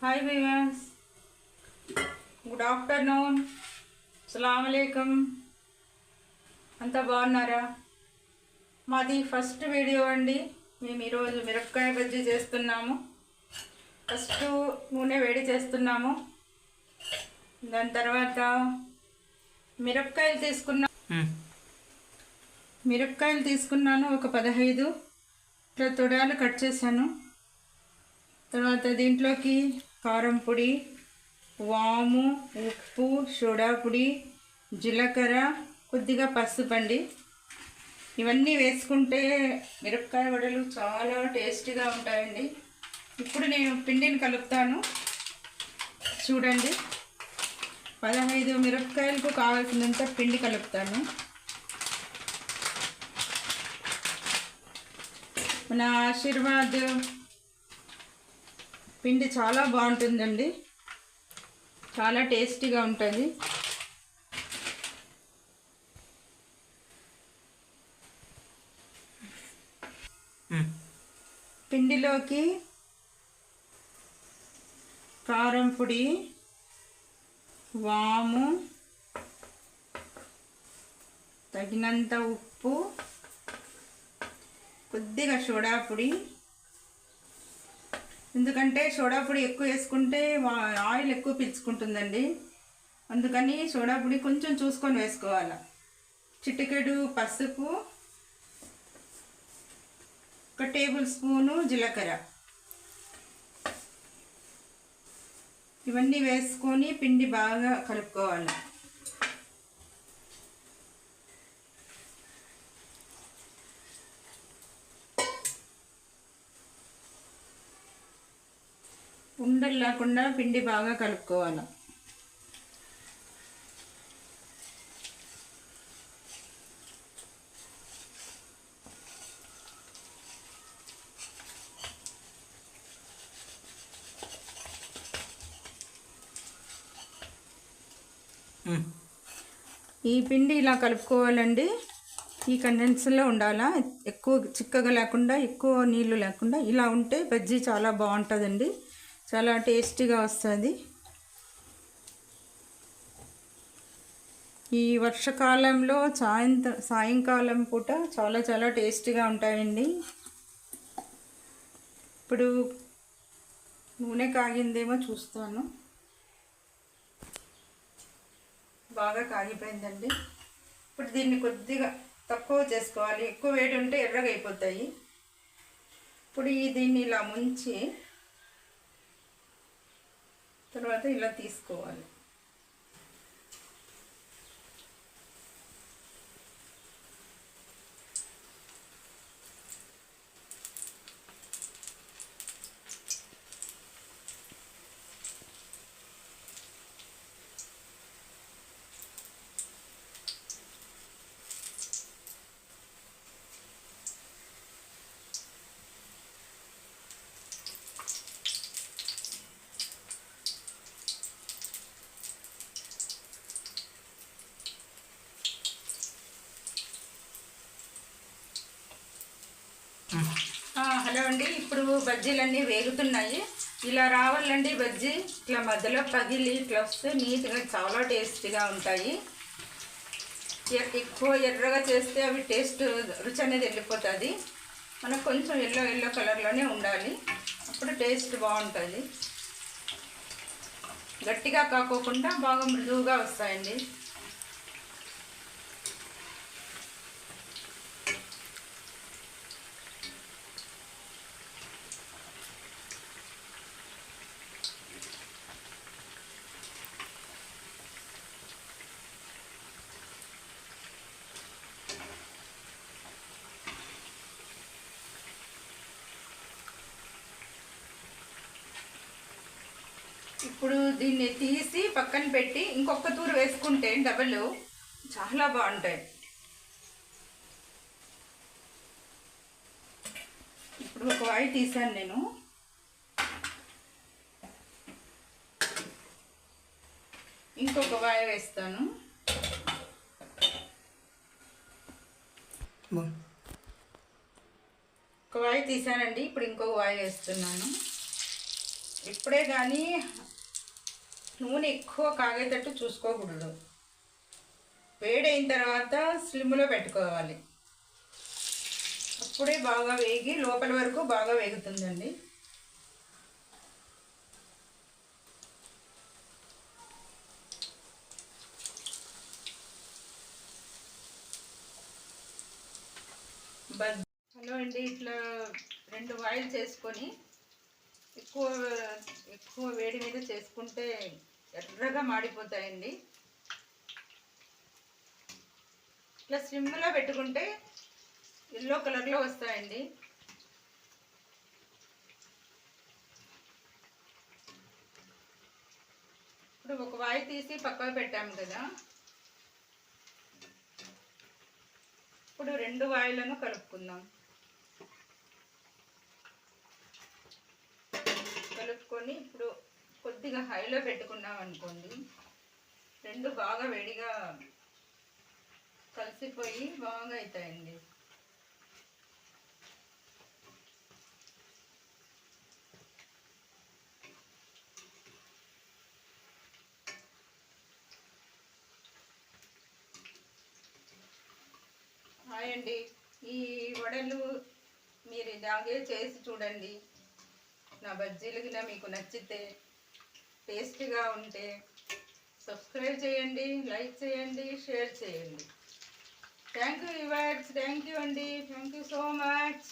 Hi వివాస్, good afternoon, అస్సలాముఅలైకుం. అంతా బాగున్నారా? మాది ఫస్ట్ వీడియో అండి. మేము ఈరోజు మిరపకాయ బజ్జీ చేస్తున్నాము. ఫస్ట్ నూనె వేడి చేస్తున్నాము. దాని తర్వాత మిరపకాయలు తీసుకున్నాను. ఒక 15 ఇట్లా తొడాలు కట్ చేశాను. తర్వాత దీంట్లోకి కారం పొడి, వాము, ఉప్పు, సోడా పొడి, జీలకర్ర, కొద్దిగా పసుపు అండి. ఇవన్నీ వేసుకుంటే మిరపకాయ వడలు చాలా టేస్టీగా ఉంటాయండి. ఇప్పుడు నేను పిండిని కలుపుతాను. చూడండి, 15 మిరపకాయలకు కావాల్సినంత పిండి కలుపుతాను. మన ఆశీర్వాద్ పిండి చాలా బాగుంటుందండి, చాలా టేస్టీగా ఉంటుంది. పిండిలోకి కారం పొడి, వాము, తగినంత ఉప్పు, కొద్దిగా సోడా పొడి. ఎందుకంటే సోడా పొడి ఎక్కువ వేసుకుంటే ఆయిల్ ఎక్కువ పీల్చుకుంటుందండి. అందుకని సోడా పొడి కొంచెం చూసుకొని వేసుకోవాలి. చిటికెడు పసుపు, 1 టేబుల్ స్పూను జీలకర్ర, ఇవన్నీ వేసుకొని పిండి బాగా కలుపుకోవాలి. ఉండలు లేకుండా పిండి బాగా కలుపుకోవాలి. ఈ పిండి ఇలా కలుపుకోవాలండి. ఈ కండెన్స్లో ఉండాలా, ఎక్కువ చిక్కగా లేకుండా, ఎక్కువ నీళ్ళు లేకుండా. ఇలా ఉంటే బజ్జీ చాలా బాగుంటుందండి, చాలా టేస్టీగా వస్తుంది. ఈ వర్షాకాలంలో సాయంకాలం పూట చాలా చాలా టేస్టీగా ఉంటాయండి. ఇప్పుడు నూనె కాగిందేమో చూస్తాను. బాగా కాగిపోయిందండి. ఇప్పుడు దీన్ని కొద్దిగా తక్కువ చేసుకోవాలి, ఎక్కువ వేడి ఉంటే ఎర్రగా అయిపోతాయి. ఇప్పుడు దీన్ని ఇలా ముంచి తర్వాత ఇలా తీసుకోవాలి. హలో అండి, ఇప్పుడు బజ్జీలన్నీ వేగుతున్నాయి. ఇలా రావాలండి బజ్జీ. ఇట్లా మధ్యలో పగిలి ఇట్లా వస్తే నీట్గా చాలా టేస్టీగా ఉంటాయి. ఎక్కువ ఎర్రగా చేస్తే అవి రుచి అనేది వెళ్ళిపోతుంది. మనకు కొంచెం ఎల్లో కలర్లోనే ఉండాలి, అప్పుడు టేస్ట్ బాగుంటుంది. గట్టిగా కాకోకుండా బాగా మృదువుగా వస్తాయండి. ఇప్పుడు దీన్ని తీసి పక్కన పెట్టి ఇంకొక తూరు వేసుకుంటే డబల్ చాలా బాగుంటాయి. ఇప్పుడు ఒక వాయి తీసాను నేను. ఇంకొక వాయి వేస్తాను. ఒక వాయి తీసానండి. ఇప్పుడు ఇంకొక వాయి వేస్తున్నాను. ఇప్పుడే కానీ నూనె ఎక్కువ కాగేటట్టు చూసుకోకూడదు. వేడైన తర్వాత స్లిమ్లో పెట్టుకోవాలి. అప్పుడే బాగా వేగి లోపల వరకు బాగా వేగుతుందండి. హలో అండి, ఇట్లా 2 వాయిల్ చేసుకొని ఎక్కువ వేడి మీద చేసుకుంటే ఎర్రగా మాడిపోతాయండి. ఇట్లా స్లిమ్లో పెట్టుకుంటే ఎల్లో కలర్లో వస్తాయండి. ఇప్పుడు ఒక వాయి తీసి పక్కకు పెట్టాము కదా, ఇప్పుడు 2 వాయిలను కలుపుకుందాం. కలుపుకొని ఇప్పుడు కొద్దిగా హైలో పెట్టుకున్నాం అనుకోండి, 2 బాగా వేడిగా కలిసిపోయి బాగా అవుతాయండి. హాయ్ అండి, ఈ వడలు మీరు ఇలాగే చేసి చూడండి. నా బజ్జీలు మీకు నచ్చితే, టేస్టీగా ఉంటే సబ్స్క్రైబ్ చేయండి, లైక్ చేయండి, షేర్ చేయండి. Thank you viewers, thank you అండి, థ్యాంక్ యూ సో మచ్.